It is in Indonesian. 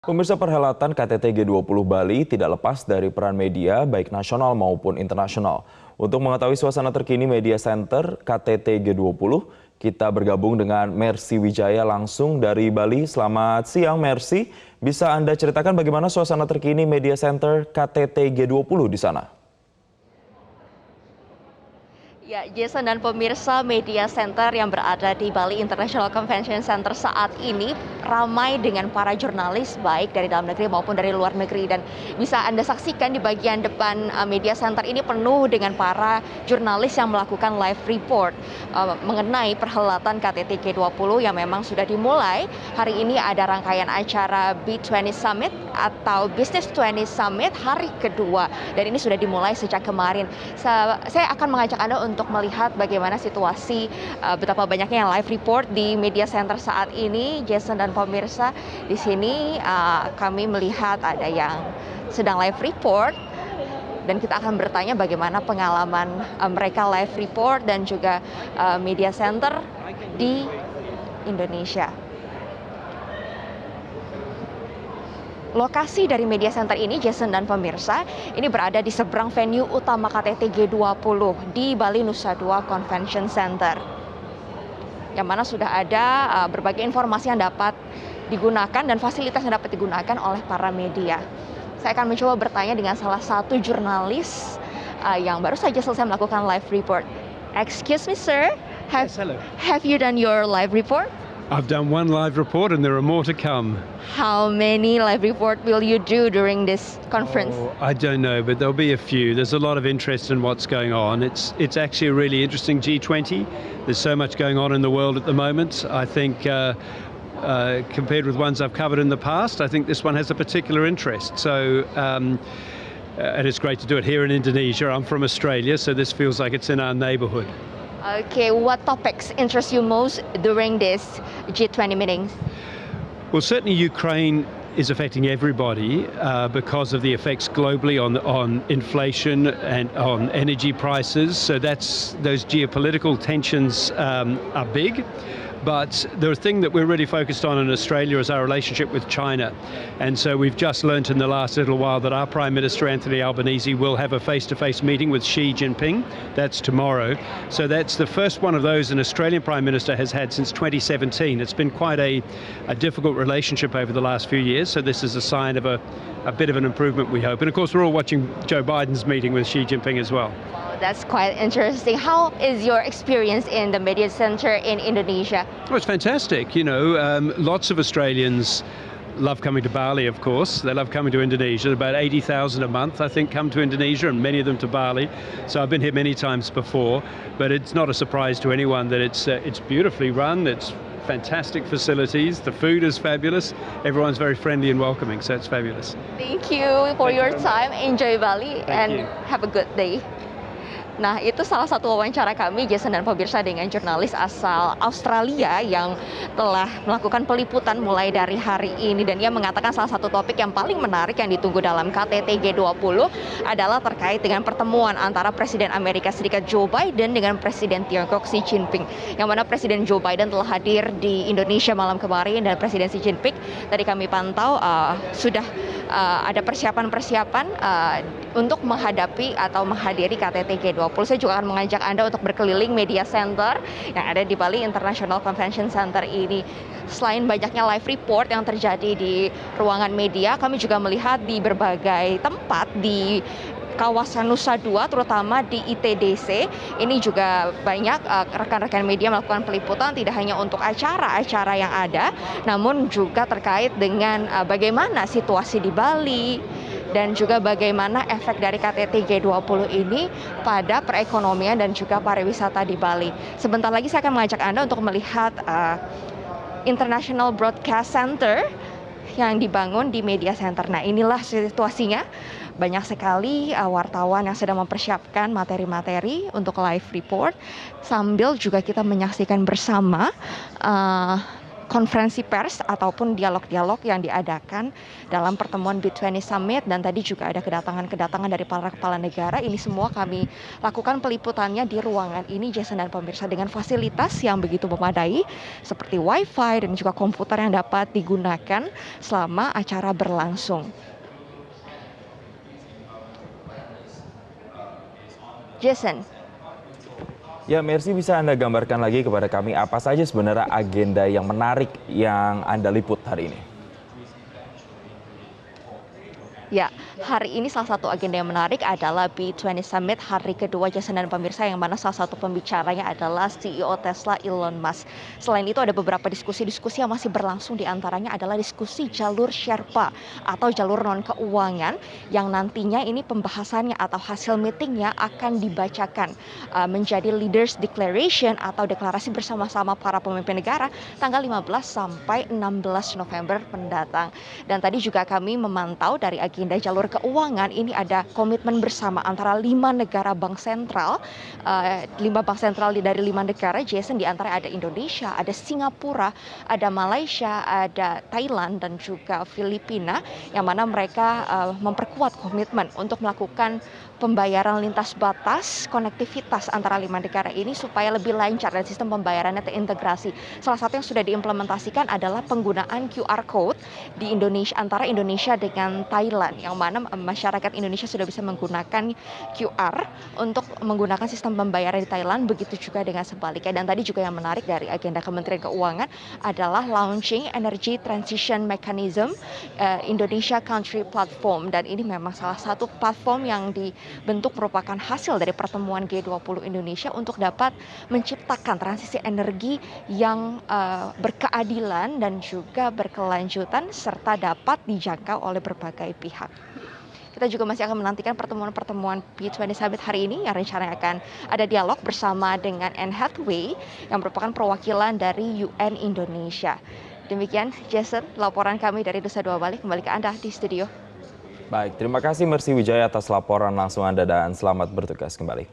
Pemirsa, perhelatan KTT G20 Bali tidak lepas dari peran media baik nasional maupun internasional. Untuk mengetahui suasana terkini Media Center KTT G20, kita bergabung dengan Mercy Wijaya langsung dari Bali. Selamat siang Mercy, bisa Anda ceritakan bagaimana suasana terkini Media Center KTT G20 di sana? Ya, Jason dan pemirsa, Media Center yang berada di Bali International Convention Center saat ini ramai dengan para jurnalis baik dari dalam negeri maupun dari luar negeri, dan bisa Anda saksikan di bagian depan Media Center ini penuh dengan para jurnalis yang melakukan live report mengenai perhelatan KTT G20 yang memang sudah dimulai. Hari ini ada rangkaian acara B20 Summit atau Business 20 Summit hari kedua, dan ini sudah dimulai sejak kemarin. Saya akan mengajak Anda untuk melihat bagaimana situasi betapa banyaknya yang live report di Media Center saat ini, Jason dan pemirsa. Di sini kami melihat ada yang sedang live report, dan kita akan bertanya bagaimana pengalaman mereka live report dan juga Media Center di Indonesia. Lokasi dari Media Center ini, Jason dan pemirsa, ini berada di seberang venue utama KTT G20 di Bali Nusa Dua Convention Center, yang mana sudah ada berbagai informasi yang dapat digunakan dan fasilitas yang dapat digunakan oleh para media. Saya akan mencoba bertanya dengan salah satu jurnalis yang baru saja selesai melakukan live report. Excuse me, sir. Yes, hello. Have you done your live report? I've done one live report and there are more to come. How many live report will you do during this conference? Oh, I don't know, but there'll be a few. There's a lot of interest in what's going on. It's actually a really interesting G20. There's so much going on in the world at the moment. I think compared with ones I've covered in the past, I think this one has a particular interest. So, and it's great to do it here in Indonesia. I'm from Australia, so this feels like it's in our neighborhood. Okay, what topics interest you most during this G20 meetings? Well, certainly Ukraine is affecting everybody because of the effects globally on inflation and on energy prices. So those geopolitical tensions are big. But the thing that we're really focused on in Australia is our relationship with China. And so we've just learnt in the last little while that our Prime Minister, Anthony Albanese, will have a face-to-face meeting with Xi Jinping. That's tomorrow. So that's the first one of those an Australian Prime Minister has had since 2017. It's been quite a difficult relationship over the last few years. So this is a sign of a bit of an improvement, we hope. And of course, we're all watching Joe Biden's meeting with Xi Jinping as well. That's quite interesting. How is your experience in the Media Center in Indonesia? Well, it's fantastic. You know, lots of Australians love coming to Bali, of course. They love coming to Indonesia. About 80,000 a month, I think, come to Indonesia, and many of them to Bali. So I've been here many times before, but it's not a surprise to anyone that it's beautifully run. It's fantastic facilities. The food is fabulous. Everyone's very friendly and welcoming, so it's fabulous. Thank you for your time. Enjoy Bali and you. have a good day. Nah, itu salah satu wawancara kami, Jason dan pemirsa, dengan jurnalis asal Australia yang telah melakukan peliputan mulai dari hari ini. Dan ia mengatakan salah satu topik yang paling menarik yang ditunggu dalam KTT G20 adalah terkait dengan pertemuan antara Presiden Amerika Serikat Joe Biden dengan Presiden Tiongkok Xi Jinping. Yang mana Presiden Joe Biden telah hadir di Indonesia malam kemarin, dan Presiden Xi Jinping tadi kami pantau sudah ada persiapan-persiapan untuk menghadapi atau menghadiri KTT G20. Saya juga akan mengajak Anda untuk berkeliling Media Center yang ada di Bali International Convention Center ini. Selain banyaknya live report yang terjadi di ruangan media, kami juga melihat di berbagai tempat di kawasan Nusa Dua, terutama di ITDC. Ini juga banyak rekan-rekan media melakukan peliputan, tidak hanya untuk acara-acara yang ada, namun juga terkait dengan bagaimana situasi di Bali, dan juga bagaimana efek dari KTT G20 ini pada perekonomian dan juga pariwisata di Bali. Sebentar lagi saya akan mengajak Anda untuk melihat International Broadcast Center yang dibangun di Media Center. Nah, inilah situasinya. Banyak sekali wartawan yang sedang mempersiapkan materi-materi untuk live report, sambil juga kita menyaksikan bersama konferensi pers ataupun dialog-dialog yang diadakan dalam pertemuan B20 Summit, dan tadi juga ada kedatangan dari para kepala negara. Ini semua kami lakukan peliputannya di ruangan ini, Jason dan pemirsa, dengan fasilitas yang begitu memadai seperti wifi dan juga komputer yang dapat digunakan selama acara berlangsung. Jason. Ya, Mercy, bisa Anda gambarkan lagi kepada kami apa saja sebenarnya agenda yang menarik yang Anda liput hari ini? Ya, hari ini salah satu agenda yang menarik adalah B20 Summit hari kedua, Jason dan pemirsa, yang mana salah satu pembicaranya adalah CEO Tesla Elon Musk. Selain itu ada beberapa diskusi-diskusi yang masih berlangsung, diantaranya adalah diskusi jalur Sherpa atau jalur non-keuangan yang nantinya ini pembahasannya atau hasil meetingnya akan dibacakan menjadi Leaders Declaration atau deklarasi bersama-sama para pemimpin negara tanggal 15 sampai 16 November mendatang. Dan tadi juga kami memantau dari agenda jalur keuangan ini ada komitmen bersama antara 5 negara bank sentral, 5 bank sentral dari 5 negara, Jason, di antara ada Indonesia, ada Singapura, ada Malaysia, ada Thailand dan juga Filipina, yang mana mereka memperkuat komitmen untuk melakukan pembayaran lintas batas, konektivitas antara 5 negara ini supaya lebih lancar dan sistem pembayarannya terintegrasi. Salah satu yang sudah diimplementasikan adalah penggunaan QR code di Indonesia, antara Indonesia dengan Thailand, yang mana masyarakat Indonesia sudah bisa menggunakan QR untuk menggunakan sistem pembayaran di Thailand, begitu juga dengan sebaliknya. Dan tadi juga yang menarik dari agenda Kementerian Keuangan adalah launching Energy Transition Mechanism Indonesia Country Platform, dan ini memang salah satu platform yang dibentuk merupakan hasil dari pertemuan G20 Indonesia untuk dapat menciptakan transisi energi yang berkeadilan dan juga berkelanjutan serta dapat dijangkau oleh berbagai pihak. Kita juga masih akan menantikan pertemuan-pertemuan B20 Summit hari ini yang rencananya akan ada dialog bersama dengan Anne Hathaway yang merupakan perwakilan dari UN Indonesia. Demikian, Jason, laporan kami dari Nusa Dua Bali. Kembali ke Anda di studio. Baik, terima kasih Mercy Wijaya atas laporan langsung Anda dan selamat bertugas kembali.